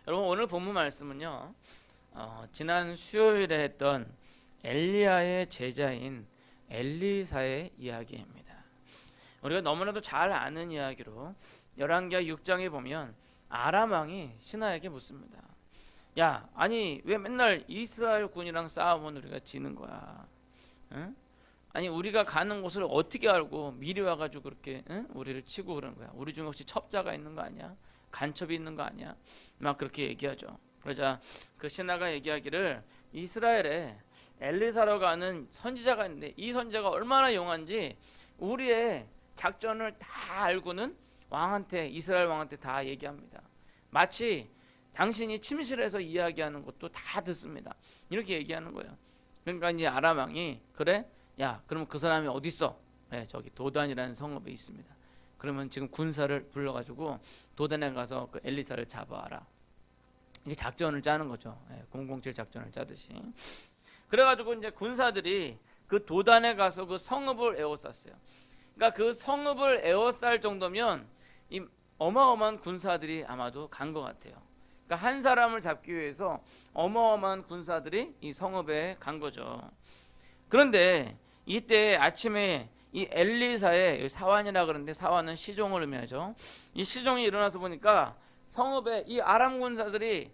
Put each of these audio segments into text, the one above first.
여러분 오늘 본문 말씀은요, 지난 수요일에 했던 엘리야의 제자인 엘리사의 이야기입니다. 우리가 너무나도 잘 아는 이야기로 열왕기하 6장에 보면 아람 왕이 신하에게 묻습니다. 야, 아니 왜 맨날 이스라엘 군이랑 싸우면 우리가 지는 거야? 응? 아니 우리가 가는 곳을 어떻게 알고 미리 와가지고 그렇게 우리를 치고 그러는 거야? 우리 중에 혹시 첩자가 있는 거 아니야? 간첩이 있는 거 아니야? 막 그렇게 얘기하죠. 그러자 그 신하가 얘기하기를 이스라엘에 엘리사라고 하는 선지자가 있는데 이 선지자가 얼마나 용한지 우리의 작전을 다 알고는 왕한테, 이스라엘 왕한테 다 얘기합니다. 마치 당신이 침실에서 이야기하는 것도 다 듣습니다. 이렇게 얘기하는 거예요. 그러니까 이제 아람 왕이 그래? 야, 그러면 그 사람이 어디 있어? 네, 저기 도단이라는 성읍에 있습니다. 그러면 지금 군사를 불러가지고 도단에 가서 그 엘리사를 잡아와라. 이게 작전을 짜는 거죠. 007 작전을 짜듯이. 그래가지고 이제 군사들이 그 도단에 가서 그 성읍을 에워쌌어요. 그러니까 그 성읍을 에워쌀 정도면 이 어마어마한 군사들이 아마도 간 것 같아요. 그러니까 한 사람을 잡기 위해서 어마어마한 군사들이 이 성읍에 간 거죠. 그런데 이때 아침에 이 엘리사의 사환이라 그러는데 사환은 시종을 의미하죠. 이 시종이 일어나서 보니까 성읍에 이 아람 군사들이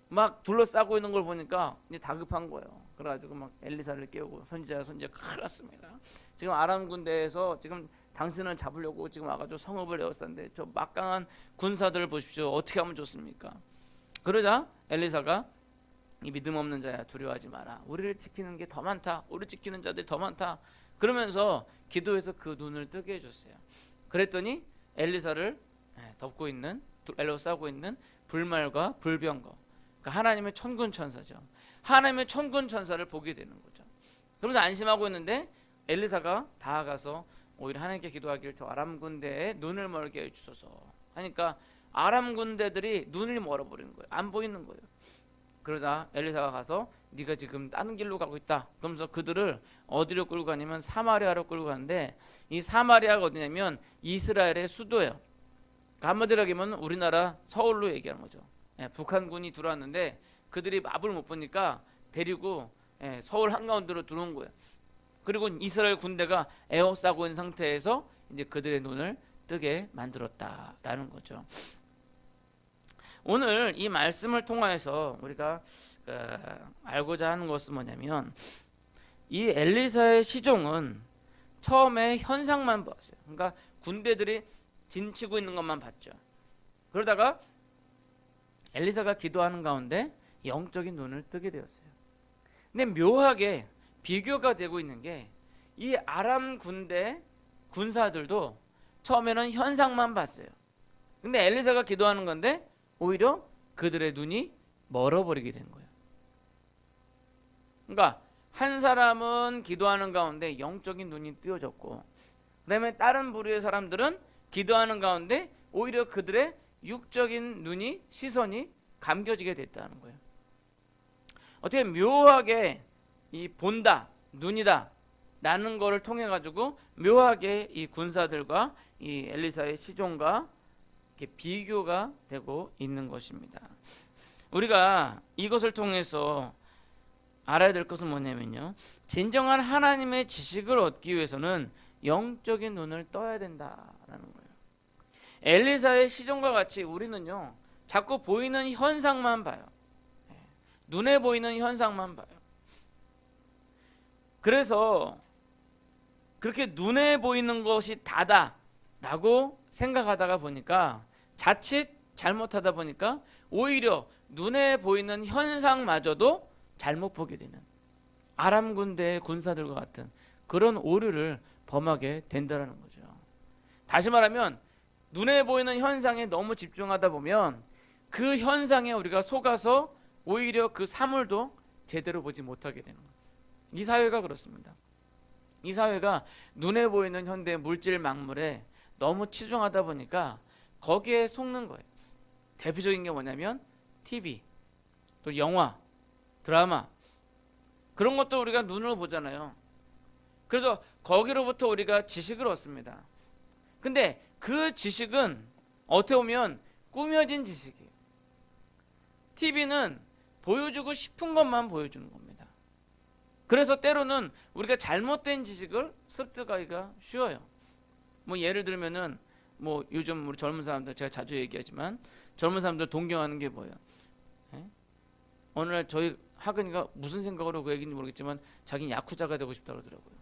막 둘러싸고 있는 걸 보니까 이제 다급한 거예요. 그래가지고 막 엘리사를 깨우고 선지자 큰일 났습니다. 지금 아람 군대에서 지금 당신을 잡으려고 지금 와가지고 성읍을 에워쌌는데 저 막강한 군사들을 보십시오. 어떻게 하면 좋습니까? 그러자 엘리사가 이 믿음 없는 자야 두려워하지 마라. 우리를 지키는 게 더 많다. 우리 지키는 자들이 더 많다. 그러면서 기도해서 그 눈을 뜨게 해줬어요. 그랬더니 엘리사를 덮고 있는 에워싸고 있는 불말과 불병거, 그러니까 하나님의 천군 천사죠. 하나님의 천군 천사를 보게 되는 거죠. 그러면서 안심하고 있는데 엘리사가 다가가서 오히려 하나님께 기도하기를 저 아람 군대에 눈을 멀게 해주소서 하니까 아람 군대들이 눈을 멀어버리는 거예요. 안 보이는 거예요. 그러다 엘리사가 가서 네가 지금 다른 길로 가고 있다. 그러면서 그들을 어디로 끌고 가냐면 사마리아로 끌고 가는데 이 사마리아가 어디냐면 이스라엘의 수도예요. 한마디로 얘기하면 우리나라 서울로 얘기하는 거죠. 북한군이 들어왔는데 그들이 앞을 못 보니까 데리고 서울 한가운데로 들어온 거예요. 그리고 이스라엘 군대가 에워싸고 있는 상태에서 이제 그들의 눈을 뜨게 만들었다라는 거죠. 오늘 이 말씀을 통하여서 우리가 알고자 하는 것은 뭐냐면 이 엘리사의 시종은 처음에 현상만 봤어요. 그러니까 군대들이 진치고 있는 것만 봤죠. 그러다가 엘리사가 기도하는 가운데 영적인 눈을 뜨게 되었어요. 근데 묘하게 비교가 되고 있는 게 이 아람 군대 군사들도 처음에는 현상만 봤어요. 근데 엘리사가 기도하는 건데 오히려 그들의 눈이 멀어버리게 된 거예요. 그러니까 한 사람은 기도하는 가운데 영적인 눈이 뜨여졌고 그 다음에 다른 부류의 사람들은 기도하는 가운데 오히려 그들의 육적인 눈이 시선이 감겨지게 됐다는 거예요. 어떻게 묘하게 이 본다, 눈이다 라는 거를 통해 가지고 묘하게 이 군사들과 이 엘리사의 시종과 이렇게 비교가 되고 있는 것입니다. 우리가 이것을 통해서 알아야 될 것은 뭐냐면요, 진정한 하나님의 지식을 얻기 위해서는 영적인 눈을 떠야 된다라는 거예요. 엘리사의 시종과 같이 우리는요 자꾸 보이는 현상만 봐요. 눈에 보이는 현상만 봐요. 그래서 그렇게 눈에 보이는 것이 다다라고 생각하다가 보니까 자칫 잘못하다 보니까 오히려 눈에 보이는 현상마저도 잘못 보게 되는 아람 군대의 군사들과 같은 그런 오류를 범하게 된다는 거죠. 다시 말하면 눈에 보이는 현상에 너무 집중하다 보면 그 현상에 우리가 속아서 오히려 그 사물도 제대로 보지 못하게 되는 거예요. 이 사회가 그렇습니다. 이 사회가 눈에 보이는 현대 물질 만물에 너무 치중하다 보니까 거기에 속는 거예요. 대표적인 게 뭐냐면 TV, 또 영화, 드라마 그런 것도 우리가 눈으로 보잖아요. 그래서 거기로부터 우리가 지식을 얻습니다. 근데 그 지식은 어떻게 보면 꾸며진 지식이에요. TV는 보여주고 싶은 것만 보여주는 겁니다. 그래서 때로는 우리가 잘못된 지식을 습득하기가 쉬워요. 뭐 예를 들면은 뭐 요즘 우리 젊은 사람들, 제가 자주 얘기하지만 젊은 사람들 동경하는 게 뭐예요? 예? 어느 날 저희 하근이가 무슨 생각으로 그 얘기인지 모르겠지만 자기는 야쿠자가 되고 싶다 그러더라고요.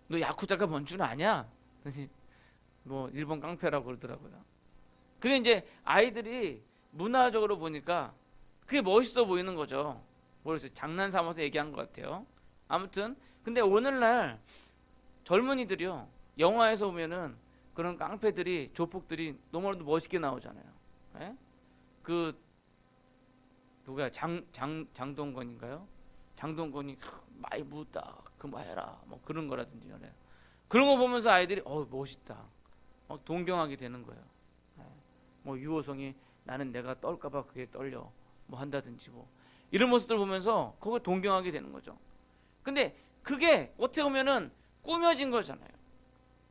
너 야쿠자가 뭔 줄 아냐? 뭐 일본 깡패라고 그러더라고요. 그래 이제 아이들이 문화적으로 보니까 그게 멋있어 보이는 거죠. 모르겠어요. 장난 삼아서 얘기한 것 같아요. 아무튼 근데 오늘날 젊은이들이요, 영화에서 보면은 그런 깡패들이, 조폭들이 너무나도 멋있게 나오잖아요. 예? 그 누구야, 장동건인가요? 장동건이 많이 묻다 그만해라 뭐 그런 거라든지 그런 거 보면서 아이들이 멋있다 동경하게 되는 거예요. 예. 뭐 유호성이 나는 내가 떨까봐 그게 떨려 뭐 한다든지 뭐 이런 모습들 보면서 그걸 동경하게 되는 거죠. 근데 그게 어떻게 보면은 꾸며진 거잖아요.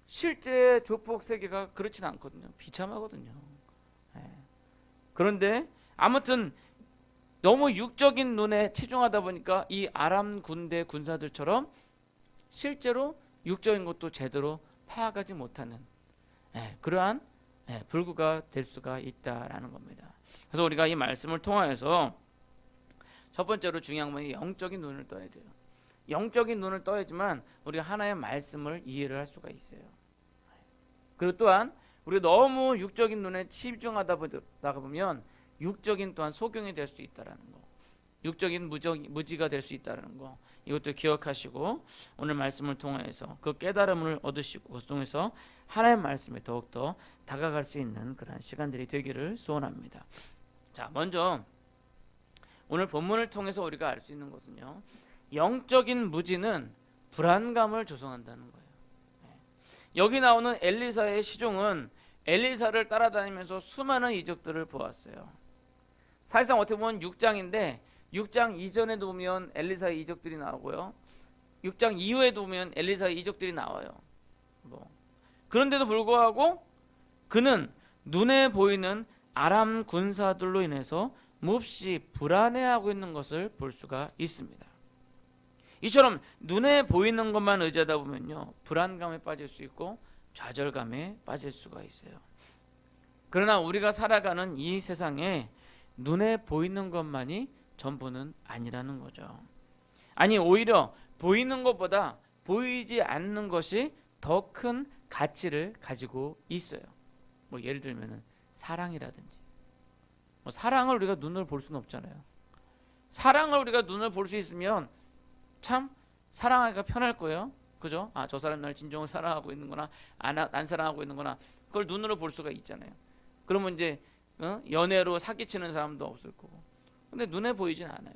실제 조폭 세계가 그렇진 않거든요. 비참하거든요. 예. 그런데 아무튼 너무 육적인 눈에 치중하다 보니까 이 아람 군대 군사들처럼 실제로 육적인 것도 제대로 파악하지 못하는 그러한 불구가 될 수가 있다라는 겁니다. 그래서 우리가 이 말씀을 통하여서 첫 번째로 중요한 건 영적인 눈을 떠야 돼요. 영적인 눈을 떠야지만 우리가 하나의 말씀을 이해를 할 수가 있어요. 그리고 또한 우리가 너무 육적인 눈에 치중하다 보면 육적인 또한 소경이 될 수 있다라는 거, 육적인 무지가 될 수 있다라는 거, 이것도 기억하시고 오늘 말씀을 통해서 그 깨달음을 얻으시고 그 통해서 하나님의 말씀에 더욱더 다가갈 수 있는 그런 시간들이 되기를 소원합니다. 자, 먼저 오늘 본문을 통해서 우리가 알 수 있는 것은요, 영적인 무지는 불안감을 조성한다는 거예요. 여기 나오는 엘리사의 시종은 엘리사를 따라다니면서 수많은 이적들을 보았어요. 사실상 어떻게 보면 6장인데 6장 이전에도 보면 엘리사의 이적들이 나오고요, 6장 이후에도 보면 엘리사의 이적들이 나와요. 그런데도 불구하고 그는 눈에 보이는 아람 군사들로 인해서 몹시 불안해하고 있는 것을 볼 수가 있습니다. 이처럼 눈에 보이는 것만 의지하다 보면요, 불안감에 빠질 수 있고 좌절감에 빠질 수가 있어요. 그러나 우리가 살아가는 이 세상에 눈에 보이는 것만이 전부는 아니라는 거죠. 아니, 오히려 보이는 것보다 보이지 않는 것이 더 큰 가치를 가지고 있어요. 뭐 예를 들면 사랑이라든지, 사랑을 우리가 눈으로 볼 수는 없잖아요. 사랑을 우리가 눈으로 볼 수 있으면 참 사랑하기가 편할 거예요. 그죠? 아, 저 사람 날 진정으로 사랑하고 있는구나, 안 사랑하고 있는구나, 그걸 눈으로 볼 수가 있잖아요. 그러면 이제 연애로 사기치는 사람도 없을 거고. 근데 눈에 보이진 않아요.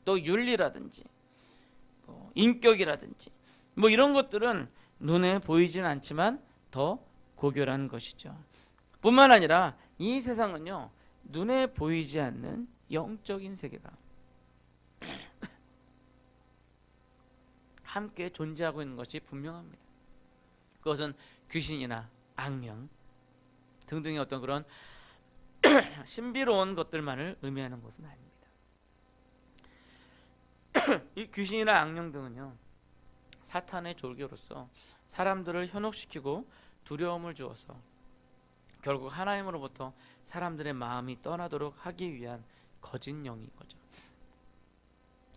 또 윤리라든지 인격이라든지 뭐 이런 것들은 눈에 보이진 않지만 더 고결한 것이죠. 뿐만 아니라 이 세상은요, 눈에 보이지 않는 영적인 세계가 함께 존재하고 있는 것이 분명합니다. 그것은 귀신이나 악령 등등의 어떤 그런 신비로운 것들만을 의미하는 것은 아닙니다. 이 귀신이나 악령 등은요, 사탄의 졸개로서 사람들을 현혹시키고 두려움을 주어서 결국 하나님으로부터 사람들의 마음이 떠나도록 하기 위한 거짓 영인 거죠.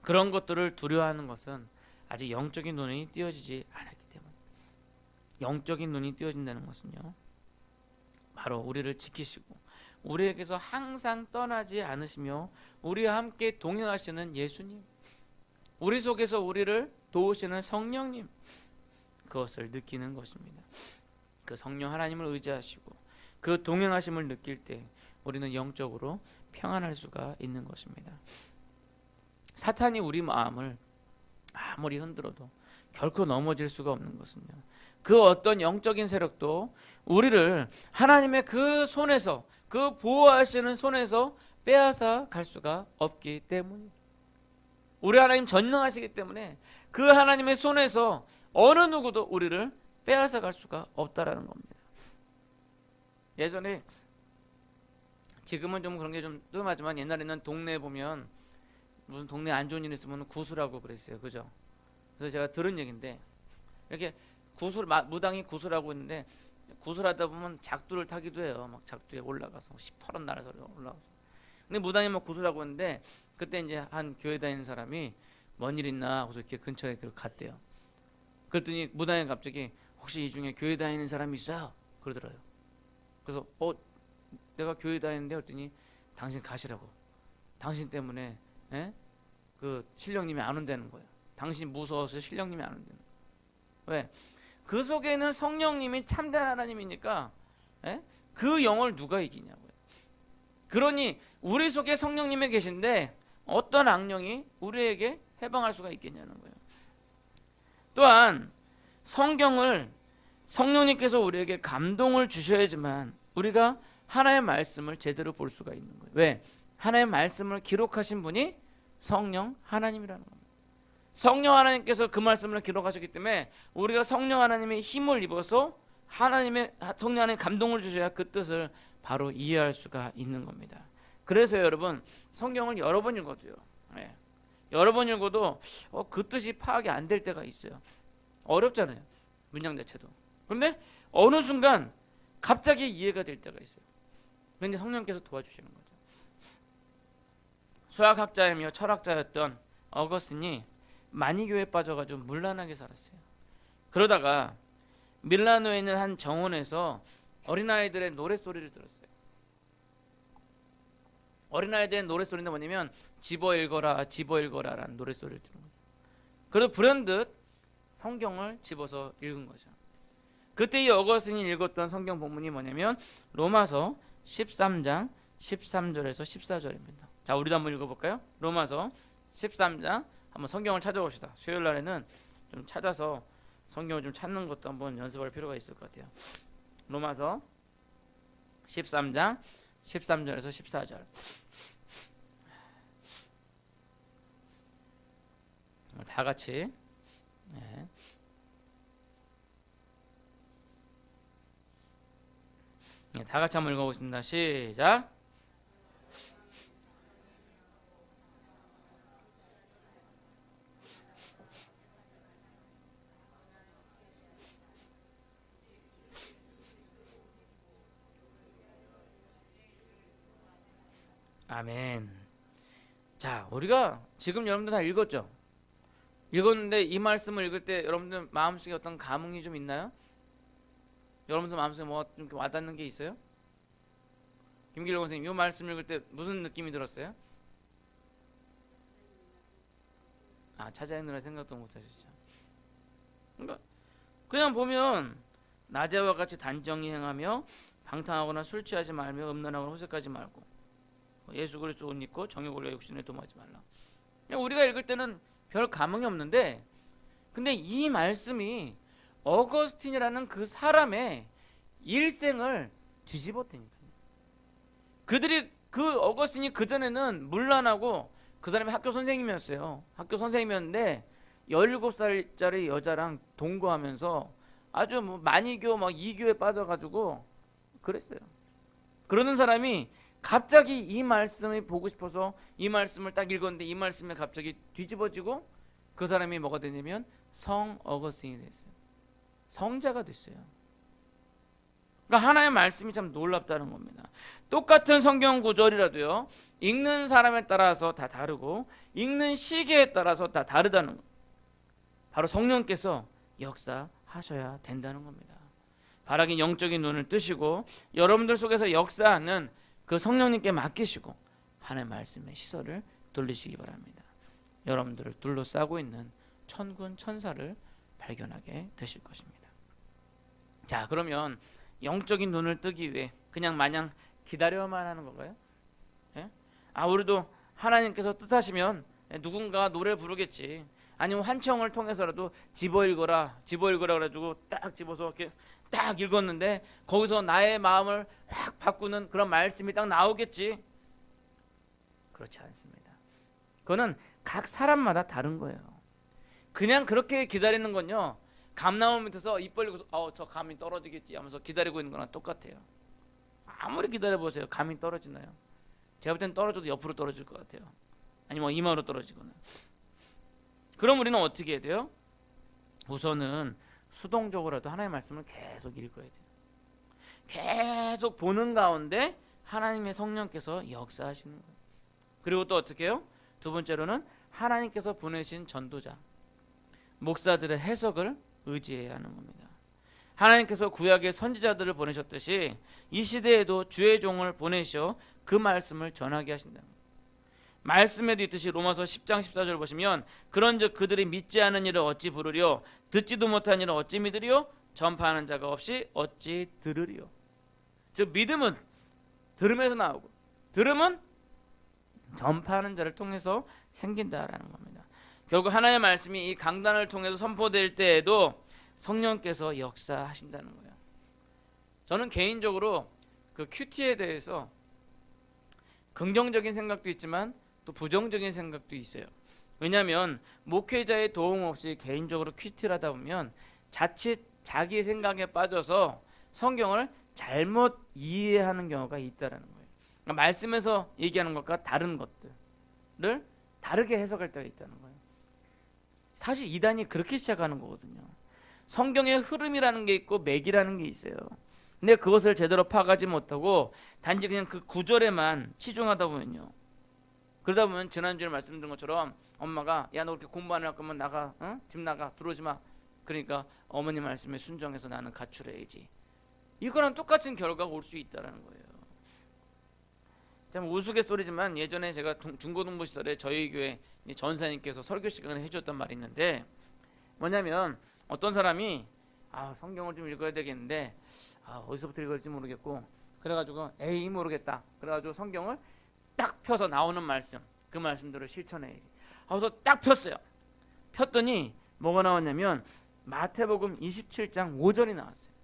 그런 것들을 두려워하는 것은 아직 영적인 눈이 띄어지지 않았기 때문에, 영적인 눈이 띄어진다는 것은요, 바로 우리를 지키시고 우리에게서 항상 떠나지 않으시며 우리와 함께 동행하시는 예수님, 우리 속에서 우리를 도우시는 성령님, 그것을 느끼는 것입니다. 그 성령 하나님을 의지하시고 그 동행하심을 느낄 때 우리는 영적으로 평안할 수가 있는 것입니다. 사탄이 우리 마음을 아무리 흔들어도 결코 넘어질 수가 없는 것은요, 그 어떤 영적인 세력도 우리를 하나님의 그 손에서, 그 보호하시는 손에서 빼앗아 갈 수가 없기 때문입니다. 우리 하나님 전능하시기 때문에 그 하나님의 손에서 어느 누구도 우리를 빼앗아 갈 수가 없다라는 겁니다. 예전에 지금은 좀 그런 게 좀 뜸하지만 옛날에는 동네에 보면 무슨 동네 안 좋은 일 있으면 구수라고 그랬어요. 그죠? 그래서 제가 들은 얘기인데 이렇게 무당이 구슬하고 있는데 구슬하다 보면 작두를 타기도 해요. 막 작두에 올라가서 시퍼런 날에서 올라가서. 근데 무당이 막 구슬하고 있는데 그때 이제 한 교회 다니는 사람이 뭔 일 있나 하고서 이렇게 근처에 갔대요. 그랬더니 무당이 갑자기 혹시 이 중에 교회 다니는 사람이 있어요? 그러더라고요. 그래서 내가 교회 다니는데 그랬더니 당신 가시라고. 당신 때문에 그 신령님이 안 온다는 거예요. 당신 무서워서 신령님이 안 온다는 거예요. 왜? 그 속에는 성령님이 참된 하나님이니까 그 영을 누가 이기냐고요. 그러니 우리 속에 성령님이 계신데 어떤 악령이 우리에게 해방할 수가 있겠냐는 거예요. 또한 성경을 성령님께서 우리에게 감동을 주셔야지만 우리가 하나님의 말씀을 제대로 볼 수가 있는 거예요. 왜? 하나님의 말씀을 기록하신 분이 성령 하나님이라는 겁니다. 성령 하나님께서 그 말씀을 기록하셨기 때문에 우리가 성령 하나님의 힘을 입어서 성령 하나님의 감동을 주셔야 그 뜻을 바로 이해할 수가 있는 겁니다. 그래서 여러분 성경을 여러 번 읽어도요. 여러 번 읽어도 그 뜻이 파악이 안 될 때가 있어요. 어렵잖아요. 문장 자체도. 그런데 어느 순간 갑자기 이해가 될 때가 있어요. 그런데 성령께서 도와주시는 거죠. 수학학자이며 철학자였던 어거스틴이 마니교에 빠져가지고 문란하게 살았어요. 그러다가 밀라노에 있는 한 정원에서 어린아이들의 노랫소리를 들었어요. 어린아이들의 노랫소리는 뭐냐면 집어 읽어라 집어 읽어라 라는 노랫소리를 들은 거죠. 그래서 불현듯 성경을 집어서 읽은 거죠. 그때 이 어거스틴이 읽었던 성경 본문이 뭐냐면 로마서 13장 13절에서 14절입니다. 자, 우리도 한번 읽어볼까요? 로마서 13장 한번 성경을 찾아봅시다. 수요일 날에는 좀 찾아서 성경을 좀 찾는 것도 한번 연습할 필요가 있을 것 같아요. 로마서 13장 13절에서 14절. 다 같이 다 같이 한번 읽어보겠습니다. 시작. 아멘. 자, 우리가 지금 여러분들 다 읽었죠? 읽었는데 이 말씀을 읽을 때 여러분들 마음속에 어떤 감흥이 좀 있나요? 여러분들 마음속에 뭐 좀 와닿는 게 있어요? 김길로 선생님, 이 말씀 읽을 때 무슨 느낌이 들었어요? 찾아 읽느라 생각도 못 하셨죠. 그러니까 그냥 보면 낮에와 같이 단정히 행하며 방탕하거나 술 취하지 말며 음란하거나 호색하지 말고 예수 그리스도 옷 입고 정욕 올려 육신에 도모하지 말라. 그냥 우리가 읽을 때는 별 감흥이 없는데 근데 이 말씀이 어거스틴이라는 그 사람의 일생을 뒤집었다니까요. 그 어거스틴이 그전에는 문란하고 그 사람이 학교 선생님이었어요. 학교 선생님이었는데 17살짜리 여자랑 동거하면서 아주 뭐 마니교 막 이교에 빠져가지고 그랬어요. 그러는 사람이 갑자기 이 말씀을 보고 싶어서 이 말씀을 딱 읽었는데 이 말씀에 갑자기 뒤집어지고 그 사람이 뭐가 되냐면 성 어거스틴이 됐어요. 성자가 됐어요. 그러니까 하나의 말씀이 참 놀랍다는 겁니다. 똑같은 성경 구절이라도요, 읽는 사람에 따라서 다 다르고 읽는 시기에 따라서 다 다르다는 거. 바로 성령께서 역사하셔야 된다는 겁니다. 바라긴 영적인 눈을 뜨시고 여러분들 속에서 역사하는 그 성령님께 맡기시고 하나님의 말씀의 시설을 돌리시기 바랍니다. 여러분들을 둘러싸고 있는 천군 천사를 발견하게 되실 것입니다. 자, 그러면 영적인 눈을 뜨기 위해 그냥 마냥 기다려만 하는 건가요? 우리도 하나님께서 뜻하시면 누군가 노래 부르겠지. 아니면 환청을 통해서라도 집어 읽어라 그래가지고 딱 집어서 이렇게 딱 읽었는데 거기서 나의 마음을 확 바꾸는 그런 말씀이 딱 나오겠지. 그렇지 않습니다. 그거는 각 사람마다 다른 거예요. 그냥 그렇게 기다리는 건요, 감나무 밑에서 입 벌리고 저 감이 떨어지겠지 하면서 기다리고 있는 거랑 똑같아요. 아무리 기다려보세요. 감이 떨어지나요? 제가 볼 땐 떨어져도 옆으로 떨어질 것 같아요. 아니면 이마로 떨어지거나. 그럼 우리는 어떻게 해야 돼요? 우선은 수동적으로라도 하나님의 말씀을 계속 읽어야 돼요. 계속 보는 가운데 하나님의 성령께서 역사하시는 거예요. 그리고 또 어떻게 해요? 두 번째로는 하나님께서 보내신 전도자, 목사들의 해석을 의지해야 하는 겁니다. 하나님께서 구약의 선지자들을 보내셨듯이 이 시대에도 주의 종을 보내셔 그 말씀을 전하게 하신다. 말씀에도 있듯이 로마서 10장 14절 보시면 그런즉 그들이 믿지 않은 일을 어찌 부르리요 듣지도 못한 일을 어찌 믿으리요 전파하는 자가 없이 어찌 들으리요. 즉 믿음은 들음에서 나오고 들음은 전파하는 자를 통해서 생긴다라는 겁니다. 결국 하나님의 말씀이 이 강단을 통해서 선포될 때에도 성령께서 역사하신다는 거예요. 저는 개인적으로 그 큐티에 대해서 긍정적인 생각도 있지만 또 부정적인 생각도 있어요. 왜냐하면 목회자의 도움 없이 개인적으로 큐티를 하다 보면 자칫 자기 생각에 빠져서 성경을 잘못 이해하는 경우가 있다는 거예요. 그러니까 말씀에서 얘기하는 것과 다른 것들을 다르게 해석할 때가 있다는 거예요. 사실 이단이 그렇게 시작하는 거거든요. 성경의 흐름이라는 게 있고 맥이라는 게 있어요. 근데 그것을 제대로 파악하지 못하고 단지 그냥 그 구절에만 치중하다 보면요. 그러다 보면 지난주에 말씀드린 것처럼 엄마가 야 너 그렇게 공부 안 할 거면 나가, 집 나가, 들어오지 마. 그러니까 어머니 말씀에 순종해서 나는 가출해야지. 이거랑 똑같은 결과가 올 수 있다는 거예요. 참 우스갯소리지만 예전에 제가 중고등부 시절에 저희 교회 전사님께서 설교 시간을 해주셨던 말이 있는데 뭐냐면 어떤 사람이 성경을 좀 읽어야 되겠는데 어디서부터 읽어야 될지 모르겠고 그래가지고 에이 모르겠다. 그래가지고 성경을 딱 펴서 나오는 말씀 그 말씀들을 실천해야지. 그래서 딱 폈어요. 폈더니 뭐가 나왔냐면 마태복음 27장 5절이 나왔어요.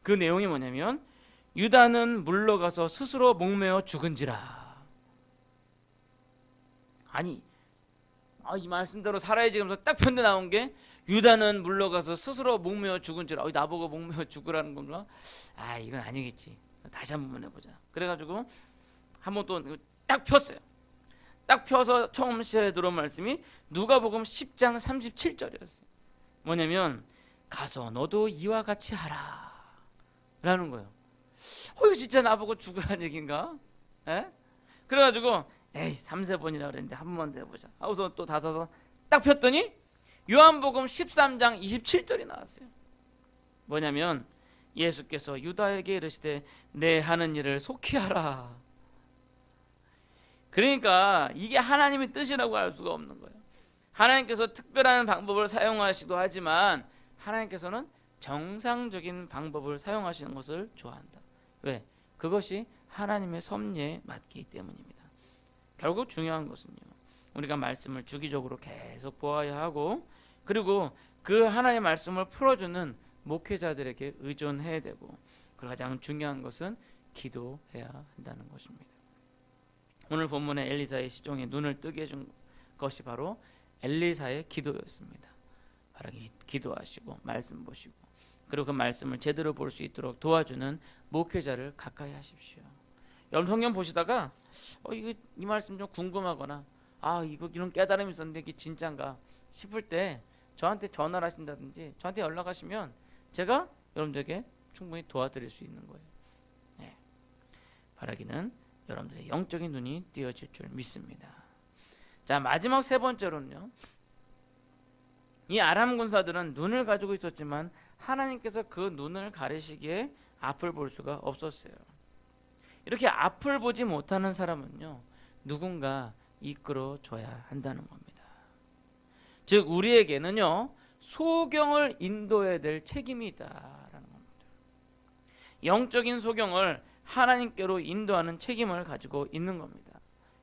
그 내용이 뭐냐면 유다는 물러가서 스스로 목매어 죽은지라. 아니 이 말씀대로 살아야지 하면서 딱 편데 나온 게 유다는 물러가서 스스로 목매어 죽은지라. 나보고 목매어 죽으라는 건가? 이건 아니겠지. 다시 한번 해보자. 그래가지고 한번 또 딱 폈어요. 딱 펴서 처음 시작에 들어온 말씀이 누가복음 10장 37절이었어요. 뭐냐면 가서 너도 이와 같이 하라 라는 거예요. 이거 진짜 나보고 죽으라는 얘기인가? 그래가지고 3-4번이라 그랬는데 한 번만 더 해보자. 우선 또 닫아서 딱 폈더니 요한복음 13장 27절이 나왔어요. 뭐냐면 예수께서 유다에게 이르시되 내 하는 일을 속히 하라. 그러니까 이게 하나님의 뜻이라고 할 수가 없는 거예요. 하나님께서 특별한 방법을 사용하시기도 하지만 하나님께서는 정상적인 방법을 사용하시는 것을 좋아한다. 왜? 그것이 하나님의 섭리에 맞기 때문입니다. 결국 중요한 것은요. 우리가 말씀을 주기적으로 계속 보아야 하고 그리고 그 하나님의 말씀을 풀어주는 목회자들에게 의존해야 되고 그리고 가장 중요한 것은 기도해야 한다는 것입니다. 오늘 본문의 엘리사의 시종에 눈을 뜨게 해준 것이 바로 엘리사의 기도였습니다. 바로 기도하시고 말씀 보시고 그리고 그 말씀을 제대로 볼 수 있도록 도와주는 목회자를 가까이 하십시오. 여러분 성경 보시다가 이 말씀 좀 궁금하거나 이런 깨달음이 있었는데 이게 진짠가 싶을 때 저한테 전화를 하신다든지 저한테 연락하시면 제가 여러분들에게 충분히 도와드릴 수 있는 거예요. 바라기는 여러분들의 영적인 눈이 띄어질 줄 믿습니다. 자, 마지막 세 번째로는요. 이 아람 군사들은 눈을 가지고 있었지만 하나님께서 그 눈을 가리시기에 앞을 볼 수가 없었어요. 이렇게 앞을 보지 못하는 사람은요. 누군가 이끌어 줘야 한다는 겁니다. 즉 우리에게는요. 소경을 인도해야 될 책임이 있다라는 겁니다. 영적인 소경을 하나님께로 인도하는 책임을 가지고 있는 겁니다.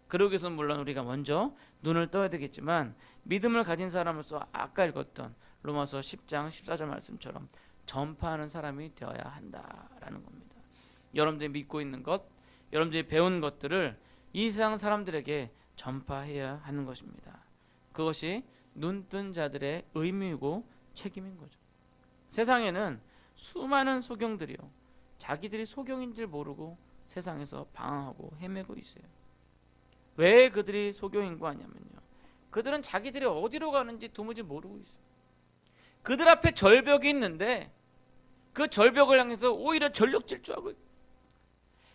그러기 위해서는 물론 우리가 먼저 눈을 떠야 되겠지만 믿음을 가진 사람으로서 아까 읽었던 로마서 10장 14절 말씀처럼 전파하는 사람이 되어야 한다라는 겁니다. 여러분들이 믿고 있는 것, 여러분들이 배운 것들을 이 세상 사람들에게 전파해야 하는 것입니다. 그것이 눈뜬 자들의 의무이고 책임인 거죠. 세상에는 수많은 소경들이요. 자기들이 소경인 줄 모르고 세상에서 방황하고 헤매고 있어요. 왜 그들이 소경인고 하냐면요, 그들은 자기들이 어디로 가는지 도무지 모르고 있어요. 그들 앞에 절벽이 있는데 그 절벽을 향해서 오히려 전력 질주하고 있고,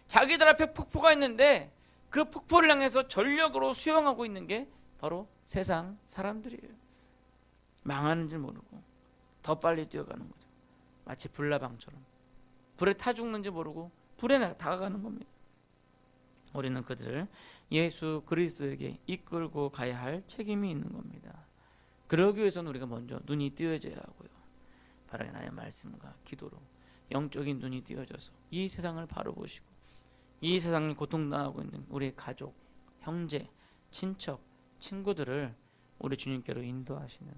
자기들 앞에 폭포가 있는데 그 폭포를 향해서 전력으로 수영하고 있는 게 바로 세상 사람들이에요. 망하는 줄 모르고 더 빨리 뛰어가는 거죠. 마치 불나방처럼 불에 타 죽는지 모르고 불에 다가가는 겁니다. 우리는 그들을 예수 그리스도에게 이끌고 가야 할 책임이 있는 겁니다. 그러기 위해서는 우리가 먼저 눈이 띄어져야 하고요, 바로 하나님의 말씀과 기도로 영적인 눈이 띄어져서 이 세상을 바로 보시고 이 세상을 고통당하고 있는 우리 가족, 형제, 친척, 친구들을 우리 주님께로 인도하시는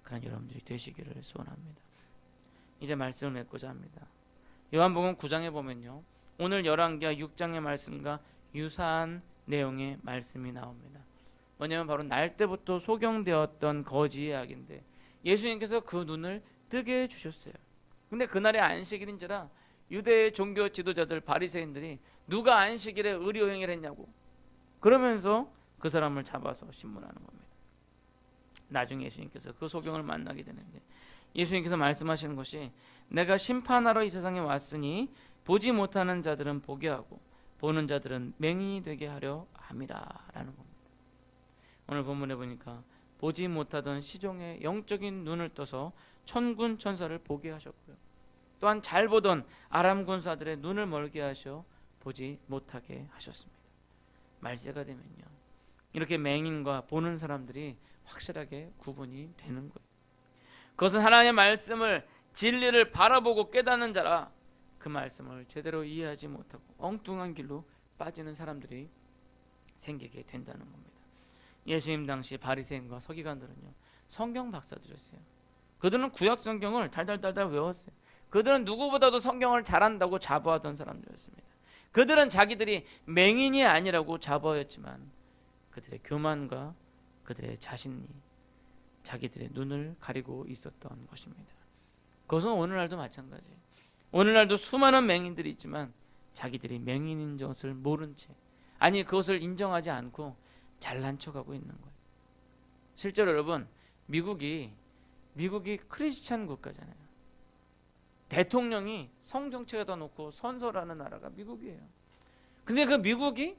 그런 여러분들이 되시기를 소원합니다. 이제 말씀을 맺고자 합니다. 요한복음 9장에 보면요, 오늘 열왕기하 6장의 말씀과 유사한 내용의 말씀이 나옵니다. 뭐냐면 바로 날 때부터 소경되었던 거지 예약인데 예수님께서 그 눈을 뜨게 해주셨어요. 근데 그날이 안식일인지라 유대의 종교 지도자들 바리새인들이 누가 안식일에 의료행위를 했냐고 그러면서 그 사람을 잡아서 신문하는 겁니다. 나중에 예수님께서 그 소경을 만나게 되는데 예수님께서 말씀하시는 것이 내가 심판하러 이 세상에 왔으니 보지 못하는 자들은 보게 하고 보는 자들은 맹인이 되게 하려 함이라 라는 겁니다. 오늘 본문에 보니까 보지 못하던 시종의 영적인 눈을 떠서 천군 천사를 보게 하셨고요, 또한 잘 보던 아람 군사들의 눈을 멀게 하셔 보지 못하게 하셨습니다. 말세가 되면요, 이렇게 맹인과 보는 사람들이 확실하게 구분이 되는 거예요. 그것은 하나님의 말씀을 진리를 바라보고 깨닫는 자라 그 말씀을 제대로 이해하지 못하고 엉뚱한 길로 빠지는 사람들이 생기게 된다는 겁니다. 예수님 당시 바리새인과 서기관들은요, 성경 박사들이었어요. 그들은 구약 성경을 달달달달 외웠어요. 그들은 누구보다도 성경을 잘한다고 자부하던 사람들이었습니다. 그들은 자기들이 맹인이 아니라고 자부하였지만 그들의 교만과 그들의 자신이 자기들의 눈을 가리고 있었던 것입니다. 그것은 오늘날도 마찬가지예요. 오늘날도 수많은 맹인들이 있지만 자기들이 맹인인 것을 모른 채, 아니 그것을 인정하지 않고 잘난 척하고 있는 거예요. 실제로 여러분, 미국이 크리스찬 국가잖아요. 대통령이 성경책에다 놓고 선서라는 나라가 미국이에요. 근데 그 미국이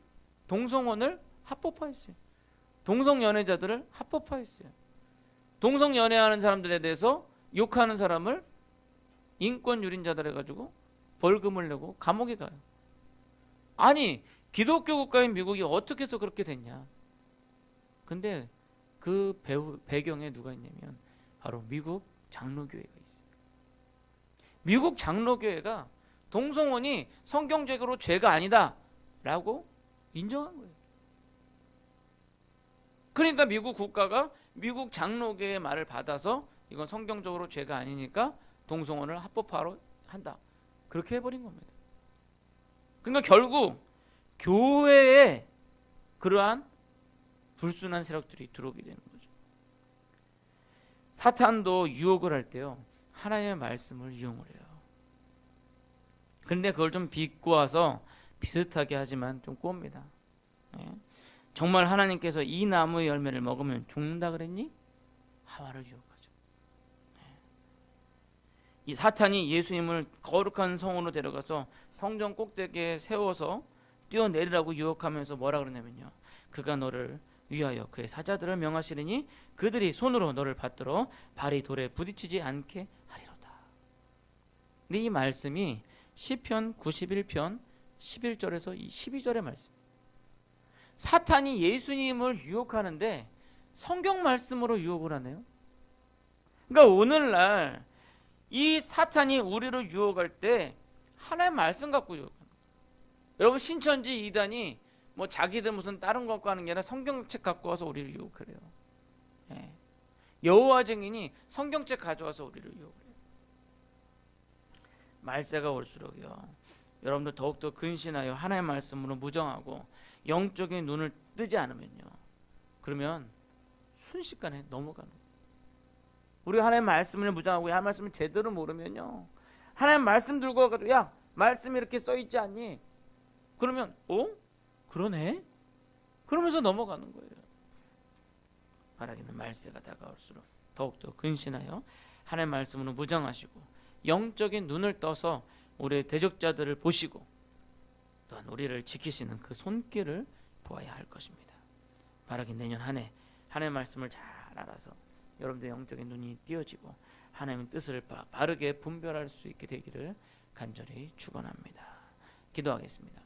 동성혼을 합법화했어요. 동성연애자들을 합법화했어요. 동성연애하는 사람들에 대해서 욕하는 사람을 인권 유린자들 해가지고 벌금을 내고 감옥에 가요. 아니 기독교 국가인 미국이 어떻게 해서 그렇게 됐냐. 근데 그 배경에 누가 있냐면 바로 미국 장로교회가 있어요. 미국 장로교회가 동성혼이 성경적으로 죄가 아니다 라고 인정한 거예요. 그러니까 미국 국가가 미국 장로교회의 말을 받아서 이건 성경적으로 죄가 아니니까 동성혼을 합법화로 한다, 그렇게 해버린 겁니다. 그러니까 결국 교회에 그러한 불순한 세력들이 들어오게 되는 거죠. 사탄도 유혹을 할 때요, 하나님의 말씀을 이용을 해요. 그런데 그걸 좀 비꼬아서 비슷하게 하지만 좀 꼽니다. 정말 하나님께서 이 나무의 열매를 먹으면 죽는다 그랬니? 하와를 유혹하죠. 이 사탄이 예수님을 거룩한 성으로 데려가서 성전 꼭대기에 세워서 뛰어내리라고 유혹하면서 뭐라 그러냐면요, 그가 너를 위하여 그의 사자들을 명하시리니 그들이 손으로 너를 받들어 발이 돌에 부딪히지 않게 하리로다. 근데 이 말씀이 시편 91편 11절에서 12절의 말씀. 사탄이 예수님을 유혹하는데 성경 말씀으로 유혹을 하네요. 그러니까 오늘날 이 사탄이 우리를 유혹할 때 하나의 말씀 갖고 유혹하는 거예요. 여러분, 신천지 이단이 뭐 자기들 무슨 다른 것 갖고 하는 게 아니라 성경책 갖고 와서 우리를 유혹을 해요. 여호와 증인이 성경책 가져와서 우리를 유혹을 해요. 말세가 올수록요, 여러분들 더욱더 근신하여 하나의 말씀으로 무정하고 영적인 눈을 뜨지 않으면요, 그러면 순식간에 넘어가는 거예요. 우리가 하나님의 말씀을 무정하고 하나님의 말씀을 제대로 모르면요, 하나님의 말씀 들고 와가지고 야 말씀 이렇게 써있지 않니? 그러면 그러네? 그러면서 넘어가는 거예요. 바라기는 말세가 다가올수록 더욱더 근신하여 하나님의 말씀으로 무장하시고 영적인 눈을 떠서 우리의 대적자들을 보시고 또한 우리를 지키시는 그 손길을 보아야 할 것입니다. 바라기 내년 한 해 하나님의 말씀을 잘 알아서 여러분들의 영적인 눈이 띄어지고 하나님의 뜻을 바르게 분별할 수 있게 되기를 간절히 축원합니다. 기도하겠습니다.